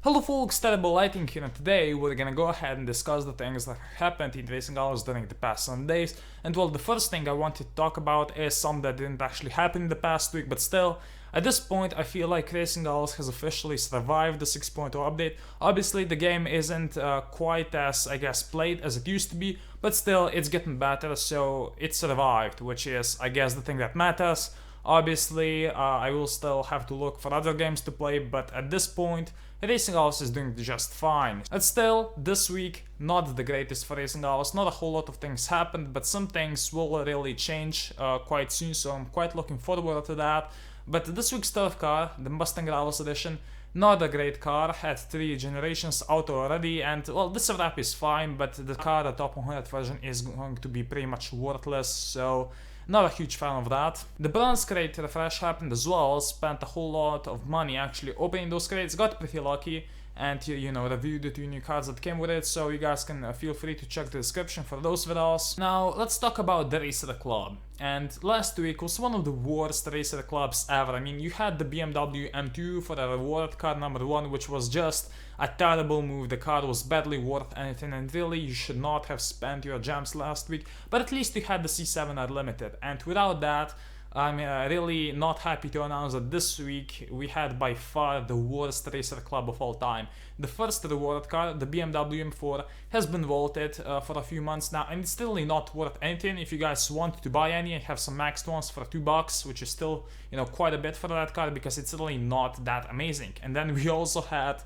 Hello folks, Terrible Lighting here, and today we're gonna go ahead and discuss the things that happened in racing hours during the past 7 days. And well, the first thing I wanted to talk about is something that didn't actually happen in the past week, but still, at this point I feel like Racing Hours has officially survived the 6.0 update. Obviously the game isn't quite as, I guess, played as it used to be, but still it's getting better, so it survived, which is, I guess, the thing that matters. Obviously, I will still have to look for other games to play, but at this point, Racing Hours is doing just fine. And still, this week, not the greatest for Racing Hours, not a whole lot of things happened, but some things will really change quite soon, so I'm quite looking forward to that. But this week's third car, the Mustang Rivals Edition, not a great car, had 3 generations out already, and well, this wrap is fine, but the car, the top 100 version, is going to be pretty much worthless, so not a huge fan of that. The bronze crate refresh happened as well, spent a whole lot of money actually opening those crates, got pretty lucky, and you know, reviewed the 2 new cards that came with it, so you guys can feel free to check the description for those videos. Now let's talk about the Racer Club. And last week was one of the worst Racer Clubs ever. I mean, you had the BMW M2 for a reward card number 1, which was just a terrible move. The card was barely worth anything, and really you should not have spent your gems last week, but at least you had the C7 Unlimited, and without that, I'm really not happy to announce that this week we had by far the worst Racer Club of all time. The first reward card, the BMW M4, has been vaulted for a few months now, and it's still really not worth anything. If you guys want to buy any, I have some maxed ones for $2, which is still, you know, quite a bit for that card because it's really not that amazing. And then we also had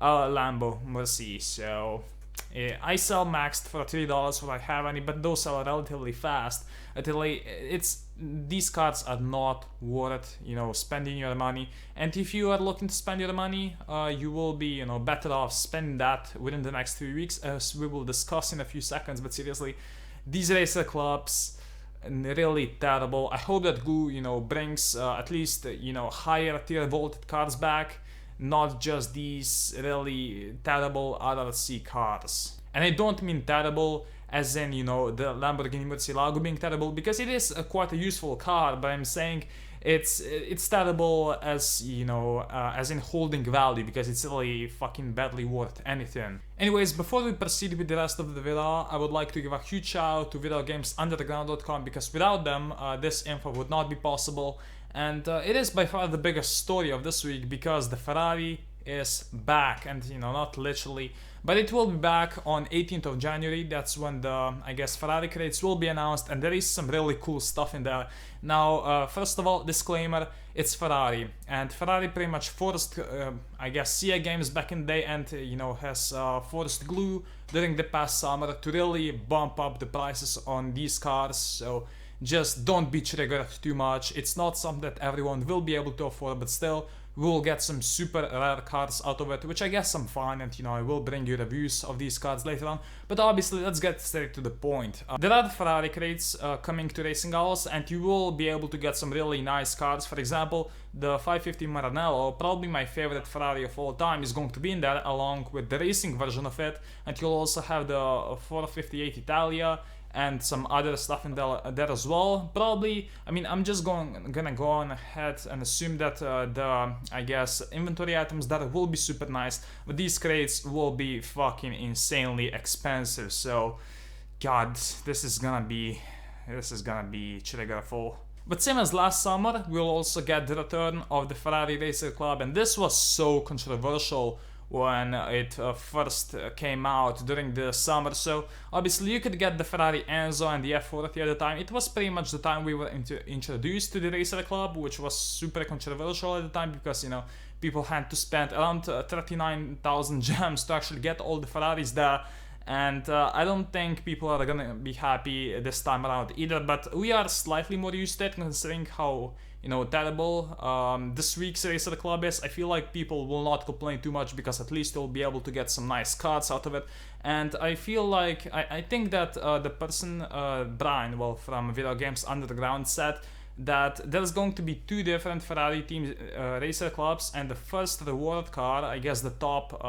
Lambo Mercy, so I sell maxed for $3 if I have any, but those sell relatively fast. These cards are not worth, you know, spending your money. And if you are looking to spend your money, you will be, you know, better off spending that within the next 3 weeks, as we will discuss in a few seconds. But seriously, these Racer Clubs really terrible. I hope that Glue, you know, brings at least, you know, higher tier vaulted cards back, not just these really terrible RRC cars. And I don't mean terrible as in, you know, the Lamborghini Murcielago being terrible, because it is quite a useful car, but I'm saying it's terrible as, you know, as in holding value, because it's really fucking badly worth anything. Anyways, before we proceed with the rest of the video, I would like to give a huge shout out to videogamesunderground.com, because without them, this info would not be possible. And it is by far the biggest story of this week, because the Ferrari is back, and you know, not literally, but it will be back on 18th of January. That's when the, I guess, Ferrari crates will be announced, and there is some really cool stuff in there. Now, first of all, disclaimer, it's Ferrari, and Ferrari pretty much forced, I guess, CA Games back in the day, and you know, has forced Glue during the past summer to really bump up the prices on these cars, so just don't be triggered too much. It's not something that everyone will be able to afford, but still, we'll get some super rare cards out of it, which I guess I'm fine, and you know, I will bring you reviews of these cards later on. But obviously, let's get straight to the point. There are Ferrari crates coming to Racing Hours, and you will be able to get some really nice cards. For example, the 550 Maranello, probably my favorite Ferrari of all time, is going to be in there, along with the racing version of it, and you'll also have the 458 Italia, and some other stuff in there as well. Probably, I mean, I'm just gonna go on ahead and assume that the, I guess, inventory items there will be super nice, but these crates will be fucking insanely expensive. So, God, this is gonna be triggerful. But same as last summer, we'll also get the return of the Ferrari Racer Club, and this was so controversial when it first came out during the summer. So obviously you could get the Ferrari Enzo and the F40 at the time. It was pretty much the time we were introduced to the Racer Club, which was super controversial at the time, because, you know, people had to spend around 39,000 gems to actually get all the Ferraris there. And I don't think people are gonna be happy this time around either, but we are slightly more used to it, considering how, you know, terrible this week's Racer Club is. I feel like people will not complain too much, because at least you'll be able to get some nice cards out of it. And I feel like, I think that the person, Brian, well, from Video Games Underground, said that there's going to be 2 different Ferrari team Racer Clubs, and the first reward car, I guess the top,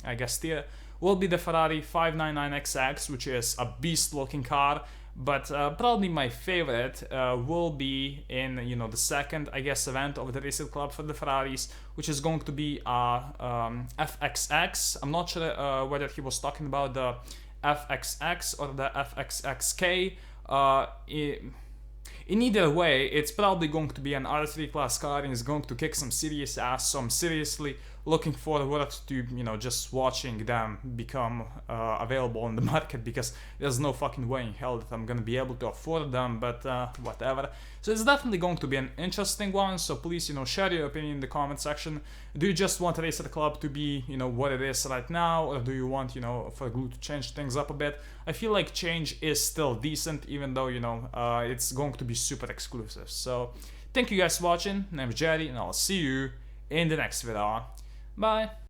I guess tier, will be the Ferrari 599XX, which is a beast looking car. but probably my favorite will be in, you know, the second, I guess, event of the Racer Club for the Ferraris, which is going to be FXX. I'm not sure whether he was talking about the FXX or the FXXK. In either way, it's probably going to be an R3 class car and it's going to kick some serious ass, so I'm seriously looking forward to, you know, just watching them become available on the market, because there's no fucking way in hell that I'm gonna be able to afford them, but whatever. So it's definitely going to be an interesting one, so please, you know, share your opinion in the comment section. Do you just want Racer Club to be, you know, what it is right now, or do you want, you know, for Glue to change things up a bit? I feel like change is still decent, even though, you know, it's going to be super exclusive. So thank you guys for watching. My name is Jerry, and I'll see you in the next video. Bye.